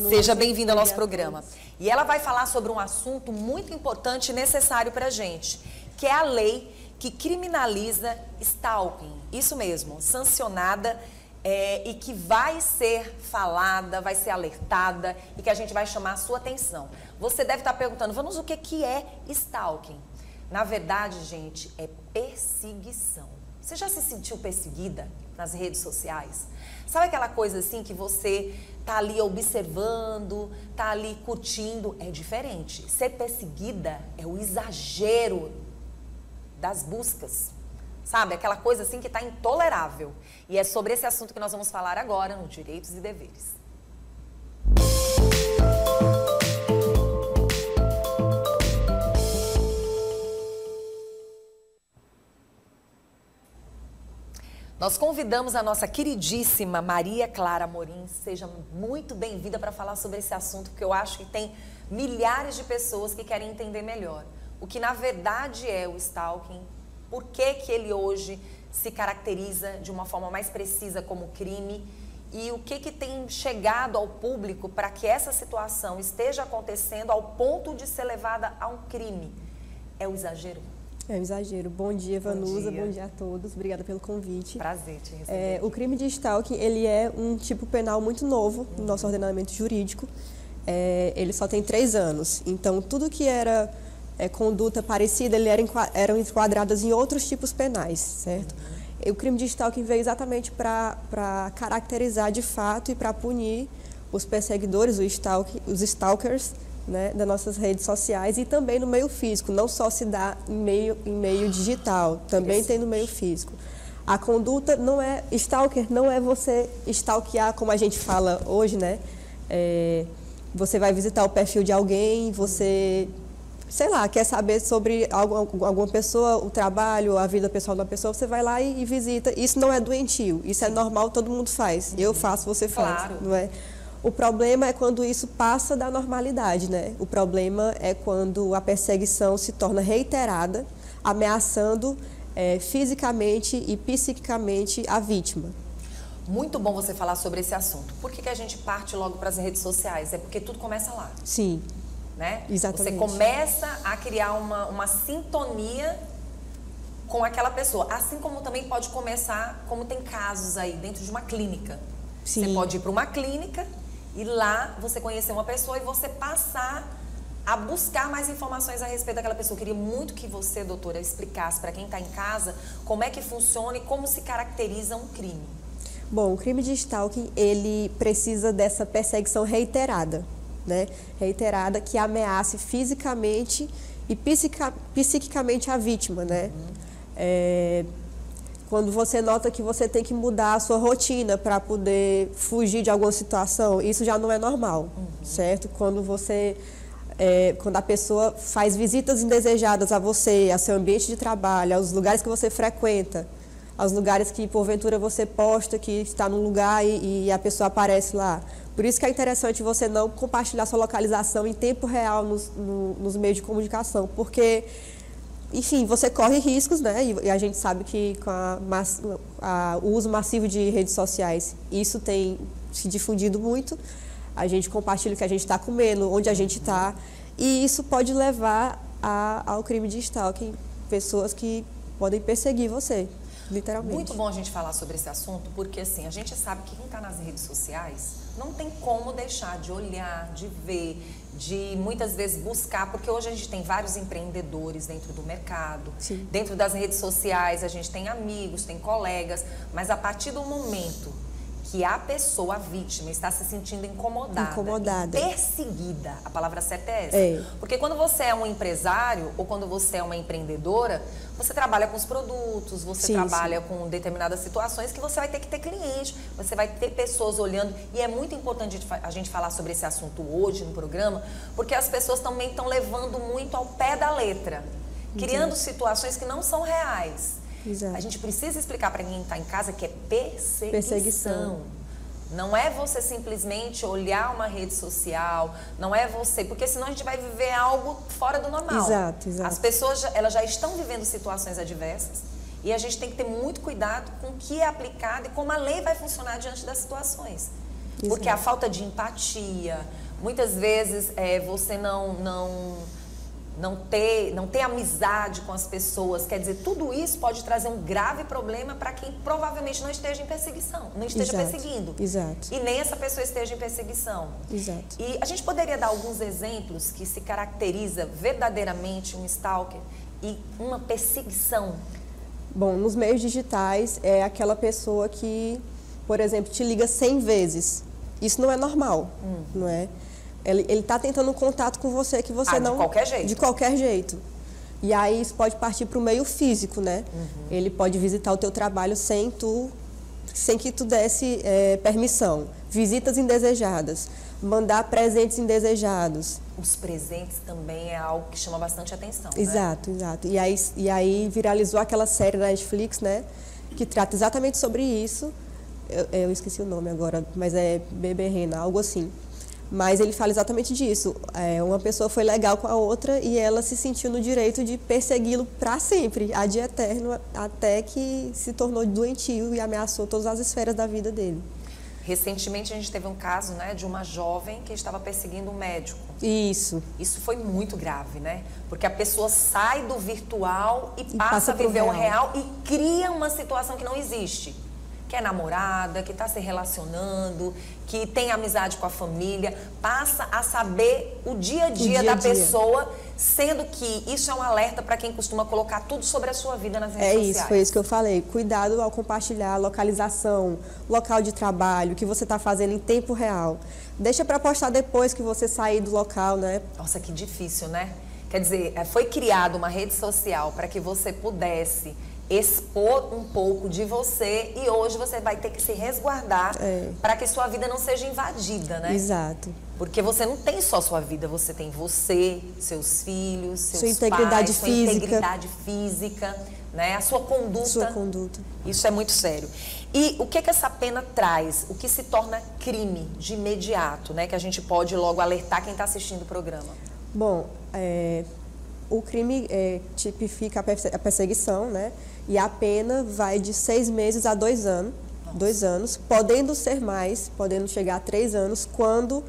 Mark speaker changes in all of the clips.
Speaker 1: Seja bem-vinda ao nosso programa. E ela vai falar sobre um assunto muito importante e necessário para a gente, que é a lei que criminaliza stalking. Isso mesmo, sancionada e que vai ser falada, vai ser alertada e que a gente vai chamar a sua atenção. Você deve estar perguntando, Vanusa, o que é stalking? Na verdade, gente, é perseguição. Você já se sentiu perseguida nas redes sociais? Sabe aquela coisa assim que você tá ali observando, tá ali curtindo? É diferente. Ser perseguida é o exagero das buscas. Sabe? Aquela coisa assim que tá intolerável. E é sobre esse assunto que nós vamos falar agora no Direitos e Deveres. Nós convidamos a nossa queridíssima Maria Clara Amorim. Seja muito bem-vinda para falar sobre esse assunto, porque eu acho que tem milhares de pessoas que querem entender melhor o que na verdade é o stalking, por que que ele hoje se caracteriza de uma forma mais precisa como crime e o que tem chegado ao público para que essa situação esteja acontecendo ao ponto de ser levada a um crime. É o exagero?
Speaker 2: É um exagero. Bom dia, Vanusa. Bom dia a todos. Obrigada pelo convite.
Speaker 1: Prazer te receber.
Speaker 2: O crime de stalking, ele é um tipo penal muito novo no nosso ordenamento jurídico. Ele só tem 3 anos. Então, tudo que era conduta parecida, eram enquadradas em outros tipos penais, certo? O crime de stalking veio exatamente para caracterizar de fato e para punir os perseguidores, os stalkers, né, das nossas redes sociais e também no meio físico, não só se dá em meio digital, também tem no meio físico. A conduta não é, stalker não é você stalkear como a gente fala hoje, né? Você vai visitar o perfil de alguém, você, sei lá, quer saber sobre alguma pessoa, o trabalho, a vida pessoal da pessoa, você vai lá e visita. Isso não é doentio, isso é normal, todo mundo faz. Eu faço, você faz,
Speaker 1: claro.
Speaker 2: Não é? O problema é quando isso passa da normalidade, né? O problema é quando a perseguição se torna reiterada, ameaçando fisicamente e psiquicamente a vítima.
Speaker 1: Muito bom você falar sobre esse assunto. Por que a gente parte logo para as redes sociais? É porque tudo começa lá.
Speaker 2: Sim,
Speaker 1: né?
Speaker 2: exatamente.
Speaker 1: Você começa a criar uma sintonia com aquela pessoa. Assim como também pode começar, como tem casos aí dentro de uma clínica.
Speaker 2: Sim.
Speaker 1: Você pode ir para uma clínica e lá você conhecer uma pessoa e você passar a buscar mais informações a respeito daquela pessoa. Eu queria muito que você, doutora, explicasse para quem está em casa como é que funciona e como se caracteriza um crime.
Speaker 2: Bom, o crime de stalking, ele precisa dessa perseguição reiterada, né? Reiterada, que ameace fisicamente e psiquicamente a vítima, né? Quando você nota que você tem que mudar a sua rotina para poder fugir de alguma situação, isso já não é normal, certo? Quando a pessoa faz visitas indesejadas a você, ao seu ambiente de trabalho, aos lugares que você frequenta, aos lugares que porventura você posta que está num lugar e a pessoa aparece lá. Por isso que é interessante você não compartilhar sua localização em tempo real nos meios de comunicação, porque, enfim, você corre riscos, né? E a gente sabe que com o uso massivo de redes sociais, isso tem se difundido muito. A gente compartilha o que a gente está comendo, onde a gente está, e isso pode levar ao crime de stalking, pessoas que podem perseguir você, literalmente.
Speaker 1: Muito bom a gente falar sobre esse assunto, porque assim, a gente sabe que quem está nas redes sociais não tem como deixar de olhar, de ver, de muitas vezes buscar, porque hoje a gente tem vários empreendedores dentro do mercado,
Speaker 2: Sim.
Speaker 1: Dentro das redes sociais a gente tem amigos, tem colegas, mas a partir do momento que a pessoa, a vítima, está se sentindo incomodada. Perseguida, a palavra certa é essa. Porque quando você é um empresário ou quando você é uma empreendedora, você trabalha com os produtos, você trabalha com determinadas situações que você vai ter que ter cliente, você vai ter pessoas olhando. E é muito importante a gente falar sobre esse assunto hoje no programa, porque as pessoas também estão levando muito ao pé da letra, criando situações que não são reais.
Speaker 2: Exato.
Speaker 1: A gente precisa explicar para quem está em casa que é perseguição. Não é você simplesmente olhar uma rede social, não é você, porque senão a gente vai viver algo fora do normal.
Speaker 2: Exato.
Speaker 1: As pessoas elas já estão vivendo situações adversas e a gente tem que ter muito cuidado com o que é aplicado e como a lei vai funcionar diante das situações. Porque a falta de empatia, muitas vezes você não ter amizade com as pessoas, quer dizer, tudo isso pode trazer um grave problema para quem provavelmente não esteja em perseguição, não esteja perseguindo.
Speaker 2: Exato.
Speaker 1: E nem essa pessoa esteja em perseguição.
Speaker 2: Exato.
Speaker 1: E a gente poderia dar alguns exemplos que se caracteriza verdadeiramente um stalker e uma perseguição?
Speaker 2: Bom, nos meios digitais é aquela pessoa que, por exemplo, te liga 100 vezes. Isso não é normal, não é? Ele está tentando um contato com você que você não...
Speaker 1: De qualquer jeito.
Speaker 2: De qualquer jeito. E aí isso pode partir para o meio físico, né? Ele pode visitar o teu trabalho sem que tu desse permissão. Visitas indesejadas. Mandar presentes indesejados.
Speaker 1: Os presentes também é algo que chama bastante atenção, né?
Speaker 2: Exato, exato. E aí viralizou aquela série da Netflix, né? Que trata exatamente sobre isso. Eu esqueci o nome agora, mas é Bebê Rena, algo assim. Mas ele fala exatamente disso. Uma pessoa foi legal com a outra e ela se sentiu no direito de persegui-lo para sempre, ad eterno, até que se tornou doentio e ameaçou todas as esferas da vida dele.
Speaker 1: Recentemente a gente teve um caso, né, de uma jovem que estava perseguindo um médico.
Speaker 2: Isso.
Speaker 1: Isso foi muito grave, né? Porque a pessoa sai do virtual e passa a viver o real e cria uma situação que não existe. Que é namorada, que está se relacionando, que tem amizade com a família, passa a saber o dia a dia da pessoa, sendo que isso é um alerta para quem costuma colocar tudo sobre a sua vida nas redes sociais.
Speaker 2: É isso, foi isso que eu falei. Cuidado ao compartilhar localização, local de trabalho, o que você está fazendo em tempo real. Deixa para postar depois que você sair do local, né?
Speaker 1: Nossa, que difícil, né? Quer dizer, foi criada uma rede social para que você pudesse expor um pouco de você e hoje você vai ter que se resguardar para que sua vida não seja invadida, né?
Speaker 2: Exato.
Speaker 1: Porque você não tem só sua vida, você tem você, seus filhos, seus
Speaker 2: sua integridade
Speaker 1: pais,
Speaker 2: física.
Speaker 1: sua integridade física, né? A sua conduta.
Speaker 2: Sua conduta.
Speaker 1: Isso é muito sério. E o que essa pena traz? O que se torna crime de imediato, né? Que a gente pode logo alertar quem está assistindo o programa.
Speaker 2: Bom, o crime tipifica a perseguição, né? E a pena vai de 6 meses a 2 anos. Nossa. 2 anos, podendo ser mais, podendo chegar a 3 anos, quando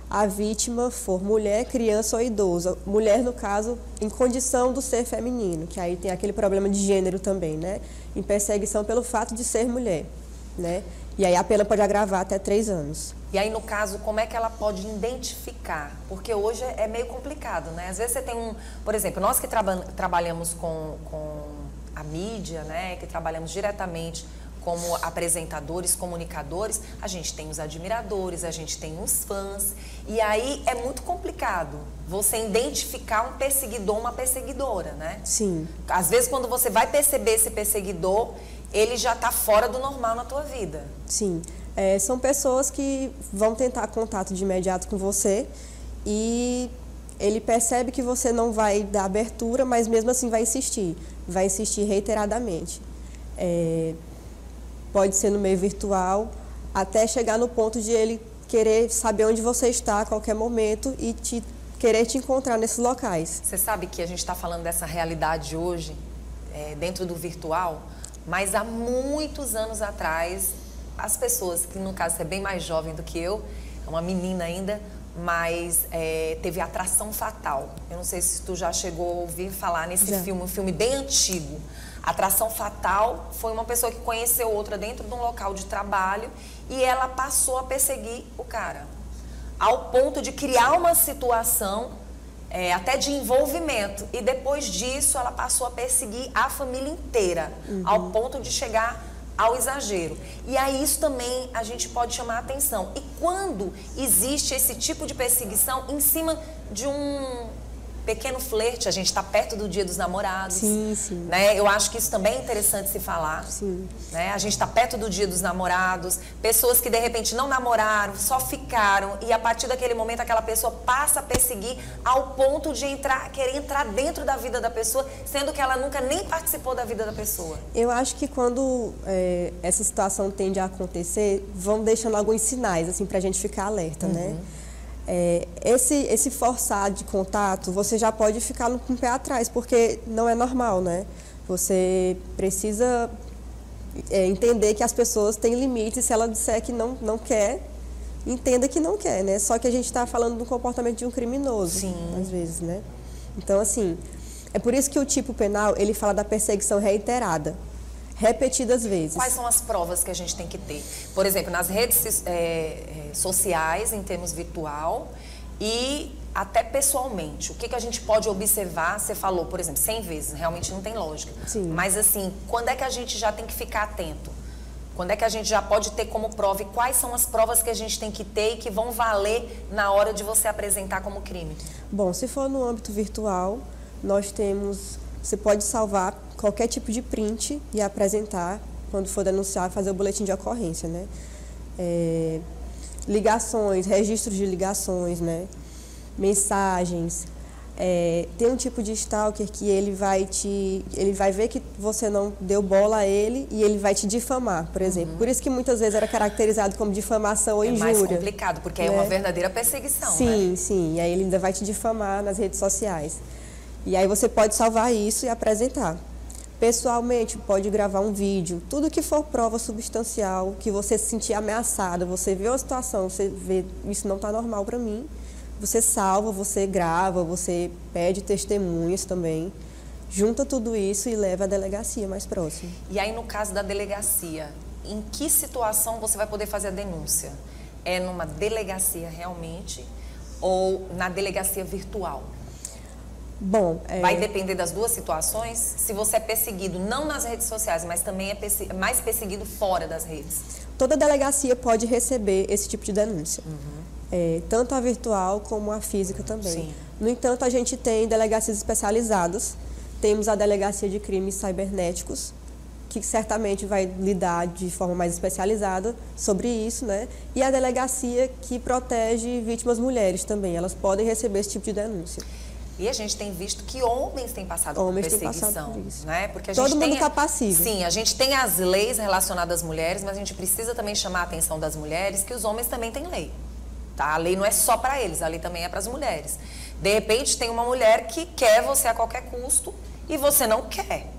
Speaker 2: a vítima for mulher, criança ou idosa. Mulher, no caso, em condição do ser feminino, que aí tem aquele problema de gênero também, né? Em perseguição pelo fato de ser mulher, né? E aí a pena pode agravar até 3 anos.
Speaker 1: E aí, no caso, como é que ela pode identificar? Porque hoje é meio complicado, né? Às vezes você tem por exemplo, nós que trabalhamos com a mídia, né? Que trabalhamos diretamente como apresentadores, comunicadores, a gente tem os admiradores, a gente tem os fãs. E aí é muito complicado você identificar um perseguidor, uma perseguidora, né?
Speaker 2: Sim.
Speaker 1: Às vezes, quando você vai perceber esse perseguidor, ele já está fora do normal na tua vida.
Speaker 2: Sim. São pessoas que vão tentar contato de imediato com você e ele percebe que você não vai dar abertura, mas mesmo assim vai insistir reiteradamente. Pode ser no meio virtual, até chegar no ponto de ele querer saber onde você está a qualquer momento e querer te encontrar nesses locais.
Speaker 1: Você sabe que a gente está falando dessa realidade hoje, dentro do virtual, mas há muitos anos atrás, as pessoas, que no caso é bem mais jovem do que eu, é uma menina ainda, mas teve Atração Fatal. Eu não sei se tu já chegou a ouvir falar nesse filme, um filme bem antigo. Atração Fatal foi uma pessoa que conheceu outra dentro de um local de trabalho e ela passou a perseguir o cara, ao ponto de criar uma situação até de envolvimento. E depois disso ela passou a perseguir a família inteira, ao ponto de chegar ao exagero. E aí isso também a gente pode chamar a atenção. E quando existe esse tipo de perseguição em cima de um pequeno flerte, a gente está perto do Dia dos Namorados.
Speaker 2: Sim, sim.
Speaker 1: Né? Eu acho que isso também é interessante se falar.
Speaker 2: Sim.
Speaker 1: Né? A gente está perto do Dia dos Namorados, pessoas que de repente não namoraram, só ficaram, e a partir daquele momento aquela pessoa passa a perseguir ao ponto de querer entrar dentro da vida da pessoa, sendo que ela nunca nem participou da vida da pessoa.
Speaker 2: Eu acho que quando essa situação tende a acontecer, vão deixando alguns sinais assim, para a gente ficar alerta, né? Esse forçar de contato, você já pode ficar com o pé atrás, porque não é normal, né? Você precisa entender que as pessoas têm limites. Se ela disser que não quer, entenda que não quer, né? Só que a gente está falando do comportamento de um criminoso,
Speaker 1: Sim.
Speaker 2: às vezes, né? Então, assim, é por isso que o tipo penal, ele fala da perseguição reiterada, repetidas vezes.
Speaker 1: Quais são as provas que a gente tem que ter? Por exemplo, nas redes sociais, em termos virtual, e até pessoalmente. O que a gente pode observar? Você falou, por exemplo, 100 vezes, realmente não tem lógica.
Speaker 2: Sim.
Speaker 1: Mas, assim, quando é que a gente já tem que ficar atento? Quando é que a gente já pode ter como prova? E quais são as provas que a gente tem que ter e que vão valer na hora de você apresentar como crime?
Speaker 2: Bom, se for no âmbito virtual, nós temos... Você pode salvar qualquer tipo de print e apresentar quando for denunciar, fazer o boletim de ocorrência, né? Ligações, registros de ligações, né? Mensagens. Tem um tipo de stalker que ele vai ver que você não deu bola a ele e ele vai te difamar, por exemplo. Por isso que muitas vezes era caracterizado como difamação ou injúria. É mais
Speaker 1: complicado, porque é uma verdadeira perseguição,
Speaker 2: sim,
Speaker 1: né?
Speaker 2: Sim, e aí ele ainda vai te difamar nas redes sociais. E aí você pode salvar isso e apresentar. Pessoalmente, pode gravar um vídeo. Tudo que for prova substancial, que você se sentir ameaçada, você vê uma situação, você vê, isso não está normal para mim, você salva, você grava, você pede testemunhas também, junta tudo isso e leva à delegacia mais próxima.
Speaker 1: E aí, no caso da delegacia, em que situação você vai poder fazer a denúncia? É numa delegacia realmente ou na delegacia virtual?
Speaker 2: Bom,
Speaker 1: vai depender das duas situações? Se você é perseguido não nas redes sociais, mas também é mais perseguido fora das redes?
Speaker 2: Toda delegacia pode receber esse tipo de denúncia. Tanto a virtual como a física também.
Speaker 1: Sim.
Speaker 2: No entanto, a gente tem delegacias especializadas. Temos a Delegacia de Crimes Cibernéticos, que certamente vai lidar de forma mais especializada sobre isso, né? E a delegacia que protege vítimas mulheres também. Elas podem receber esse tipo de denúncia.
Speaker 1: E a gente tem visto que homens têm passado por perseguição, né? Porque a gente
Speaker 2: todo mundo está passivo.
Speaker 1: Sim, a gente tem as leis relacionadas às mulheres, mas a gente precisa também chamar a atenção das mulheres que os homens também têm lei. Tá? A lei não é só para eles, a lei também é para as mulheres. De repente, tem uma mulher que quer você a qualquer custo e você não quer.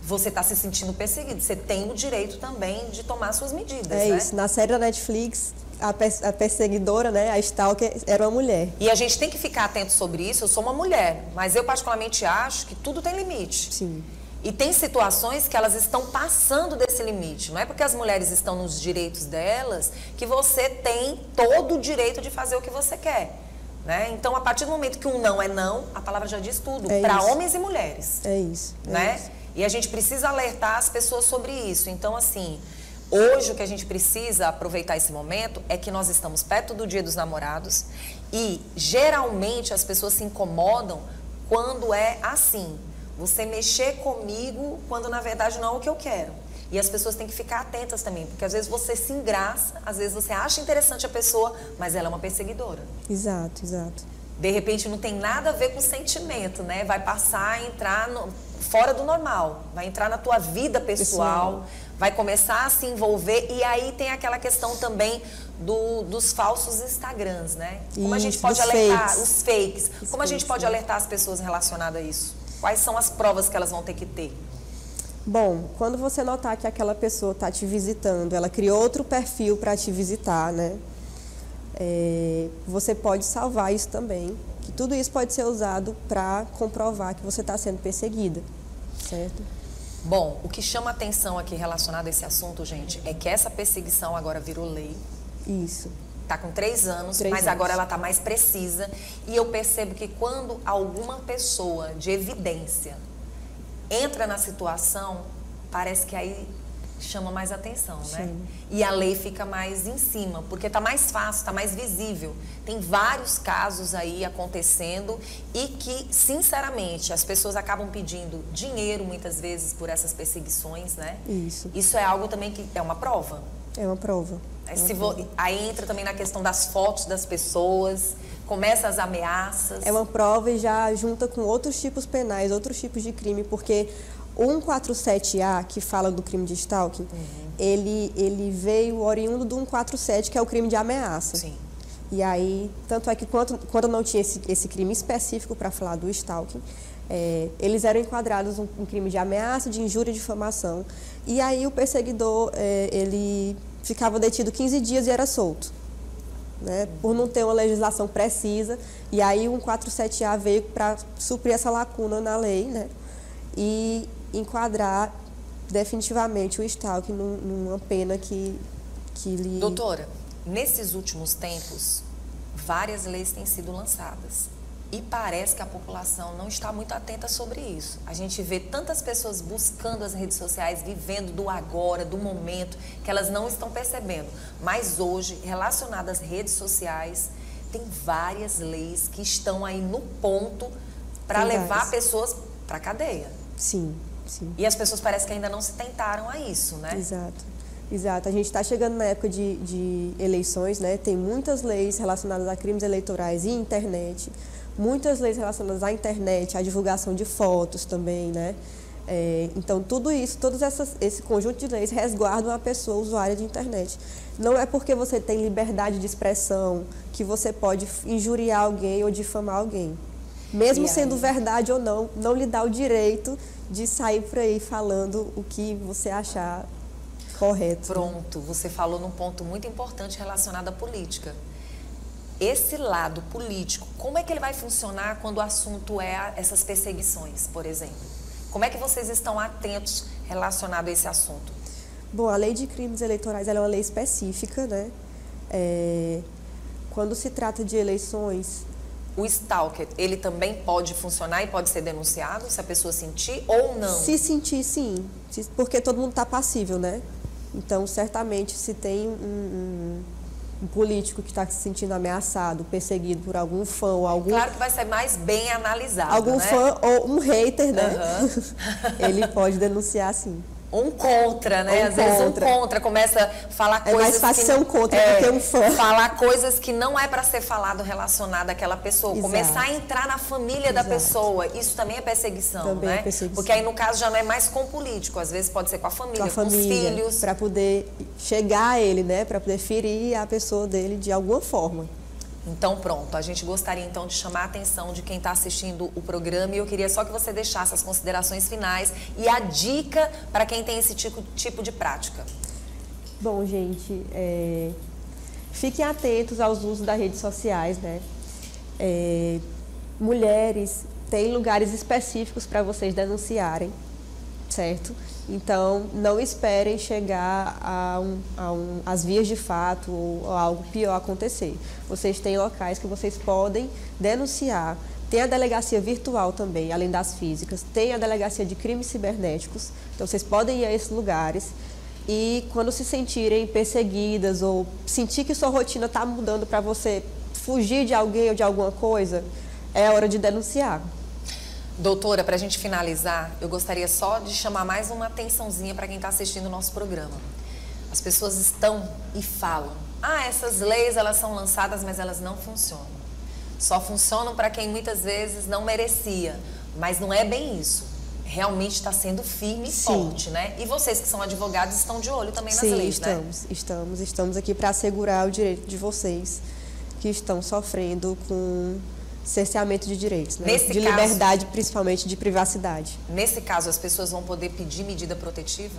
Speaker 1: Você está se sentindo perseguido. Você tem o direito também de tomar suas medidas, né?
Speaker 2: Isso. Na série da Netflix, a perseguidora, né, a stalker, era uma mulher.
Speaker 1: E a gente tem que ficar atento sobre isso. Eu sou uma mulher, mas eu particularmente acho que tudo tem limite.
Speaker 2: Sim.
Speaker 1: E tem situações que elas estão passando desse limite. Não é porque as mulheres estão nos direitos delas que você tem todo o direito de fazer o que você quer. Né? Então, a partir do momento que um não é não, a palavra já diz tudo, para homens e mulheres.
Speaker 2: É isso.
Speaker 1: Né? E a gente precisa alertar as pessoas sobre isso. Então, assim, hoje o que a gente precisa aproveitar esse momento é que nós estamos perto do Dia dos Namorados e, geralmente, as pessoas se incomodam quando é assim. Você mexer comigo quando, na verdade, não é o que eu quero. E as pessoas têm que ficar atentas também, porque às vezes você se engraça, às vezes você acha interessante a pessoa, mas ela é uma perseguidora.
Speaker 2: Exato, exato.
Speaker 1: De repente não tem nada a ver com sentimento, né? Vai passar a entrar fora do normal, vai entrar na tua vida pessoal, vai começar a se envolver e aí tem aquela questão também dos falsos Instagrams, né? Como a gente pode alertar os fakes? Como a gente pode alertar as pessoas relacionadas a isso? Quais são as provas que elas vão ter que ter?
Speaker 2: Bom, quando você notar que aquela pessoa está te visitando, ela criou outro perfil para te visitar, né? Você pode salvar isso também, que tudo isso pode ser usado para comprovar que você está sendo perseguida, certo?
Speaker 1: Bom, o que chama atenção aqui relacionado a esse assunto, gente, é que essa perseguição agora virou lei.
Speaker 2: Isso.
Speaker 1: Está com 3 anos, mas agora ela está mais precisa. E eu percebo que quando alguma pessoa de evidência entra na situação, parece que aí chama mais atenção, né?
Speaker 2: Sim.
Speaker 1: E a lei fica mais em cima, porque está mais fácil, está mais visível. Tem vários casos aí acontecendo e que, sinceramente, as pessoas acabam pedindo dinheiro, muitas vezes, por essas perseguições, né?
Speaker 2: Isso.
Speaker 1: Isso é algo também que é uma prova.
Speaker 2: É uma prova.
Speaker 1: Aí entra também na questão das fotos das pessoas, começa as ameaças.
Speaker 2: É uma prova e já junta com outros tipos penais, outros tipos de crime, porque o 147A, que fala do crime de stalking, ele veio oriundo do 147, que é o crime de ameaça.
Speaker 1: Sim.
Speaker 2: E aí, tanto é que quando não tinha esse crime específico para falar do stalking, eles eram enquadrados em crime de ameaça, de injúria e difamação. E aí o perseguidor, ele ficava detido 15 dias e era solto. né? Por não ter uma legislação precisa. E aí o 147A veio para suprir essa lacuna na lei, né? E enquadrar definitivamente o stalking numa pena que lhe...
Speaker 1: Doutora, nesses últimos tempos, várias leis têm sido lançadas. E parece que a população não está muito atenta sobre isso. A gente vê tantas pessoas buscando as redes sociais, vivendo do agora, do momento, que elas não estão percebendo. Mas hoje, relacionadas às redes sociais, tem várias leis que estão aí no ponto para levar pessoas para a cadeia.
Speaker 2: Sim, sim.
Speaker 1: E as pessoas parecem que ainda não se tentaram a isso, né?
Speaker 2: Exato. A gente está chegando na época de eleições, né? Tem muitas leis relacionadas a crimes eleitorais e internet. Muitas leis relacionadas à internet, à divulgação de fotos também, né? Então, tudo isso, esse conjunto de leis resguardam a pessoa usuária de internet. Não é porque você tem liberdade de expressão que você pode injuriar alguém ou difamar alguém. Mesmo sendo verdade ou não, não lhe dá o direito de sair por aí falando o que você achar correto.
Speaker 1: Pronto, você falou num ponto muito importante relacionado à política. Esse lado político, como é que ele vai funcionar quando o assunto é essas perseguições, por exemplo? Como é que vocês estão atentos relacionado a esse assunto?
Speaker 2: Bom, a lei de crimes eleitorais ela é uma lei específica, né? Quando se trata de eleições...
Speaker 1: O stalker, ele também pode funcionar e pode ser denunciado se a pessoa sentir ou não?
Speaker 2: Se sentir, sim. Porque todo mundo está passível, né? Então, certamente, se tem um político que está se sentindo ameaçado, perseguido por algum fã ou algum...
Speaker 1: Claro que vai ser mais bem analisado,
Speaker 2: algum
Speaker 1: né?
Speaker 2: fã ou um hater, né? Ele pode denunciar, sim.
Speaker 1: Um contra, né? Às vezes um contra começa a falar coisas
Speaker 2: mais fácil ser um contra do que um fã.
Speaker 1: Falar coisas que não é para ser falado relacionado àquela pessoa. Exato. Começar a entrar na família da pessoa. Isso também é perseguição,
Speaker 2: também
Speaker 1: né?
Speaker 2: É perseguição.
Speaker 1: Porque aí, no caso, já não é mais com político. Às vezes pode ser com a família, com os filhos.
Speaker 2: Para poder chegar a ele, né? Para poder ferir a pessoa dele de alguma forma.
Speaker 1: Então, pronto. A gente gostaria, então, de chamar a atenção de quem está assistindo o programa e eu queria só que você deixasse as considerações finais e a dica para quem tem esse tipo de prática.
Speaker 2: Bom, gente, fiquem atentos aos usos das redes sociais, né? Mulheres, tem lugares específicos para vocês denunciarem, certo? Então, não esperem chegar às vias de fato ou algo pior acontecer. Vocês têm locais que vocês podem denunciar. Tem a delegacia virtual também, além das físicas. Tem a delegacia de crimes cibernéticos. Então, vocês podem ir a esses lugares. E quando se sentirem perseguidas ou sentir que sua rotina está mudando para você fugir de alguém ou de alguma coisa, é hora de denunciar.
Speaker 1: Doutora, para a gente finalizar, eu gostaria só de chamar mais uma atençãozinha para quem está assistindo o nosso programa. As pessoas estão e falam, essas leis elas são lançadas, mas elas não funcionam. Só funcionam para quem muitas vezes não merecia, mas não é bem isso. Realmente está sendo firme e forte, né? E vocês que são advogados estão de olho também nas leis, né?
Speaker 2: Estamos aqui para assegurar o direito de vocês que estão sofrendo com cerceamento de direitos, né? De liberdade, principalmente de privacidade.
Speaker 1: Nesse caso, as pessoas vão poder pedir medida protetiva?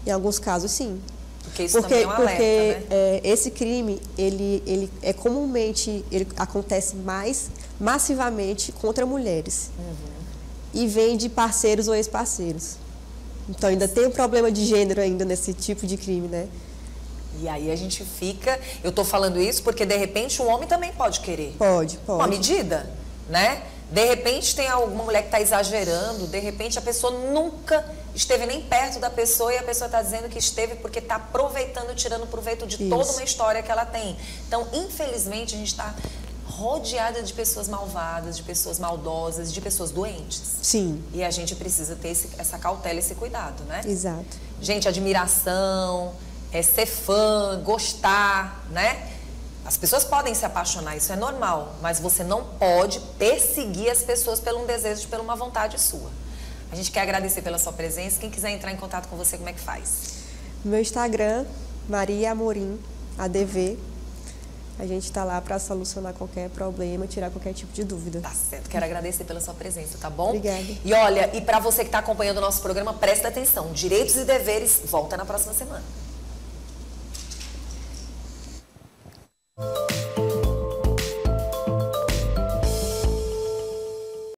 Speaker 2: Em alguns casos, sim.
Speaker 1: Porque isso também é um alerta,
Speaker 2: né? Esse crime, ele acontece mais massivamente contra mulheres. E vem de parceiros ou ex-parceiros. Então, ainda tem um problema de gênero ainda nesse tipo de crime, né?
Speaker 1: E aí a gente fica... Eu tô falando isso porque, de repente, o homem também pode querer.
Speaker 2: Pode.
Speaker 1: Uma medida, né? De repente, tem alguma mulher que está exagerando. De repente, a pessoa nunca esteve nem perto da pessoa e a pessoa está dizendo que esteve porque está aproveitando, tirando proveito de toda uma história que ela tem. Então, infelizmente, a gente está rodeada de pessoas malvadas, de pessoas maldosas, de pessoas doentes.
Speaker 2: Sim.
Speaker 1: E a gente precisa ter essa cautela, esse cuidado, né?
Speaker 2: Exato.
Speaker 1: Gente, admiração... ser fã, gostar, né? As pessoas podem se apaixonar, isso é normal, mas você não pode perseguir as pessoas por um desejo, por uma vontade sua. A gente quer agradecer pela sua presença. Quem quiser entrar em contato com você, como é que faz?
Speaker 2: Meu Instagram, Maria Amorim, ADV. A gente está lá para solucionar qualquer problema, tirar qualquer tipo de dúvida.
Speaker 1: Tá certo. Quero agradecer pela sua presença, tá bom?
Speaker 2: Obrigada.
Speaker 1: E olha, para você que está acompanhando o nosso programa, presta atenção. Direitos e deveres volta na próxima semana.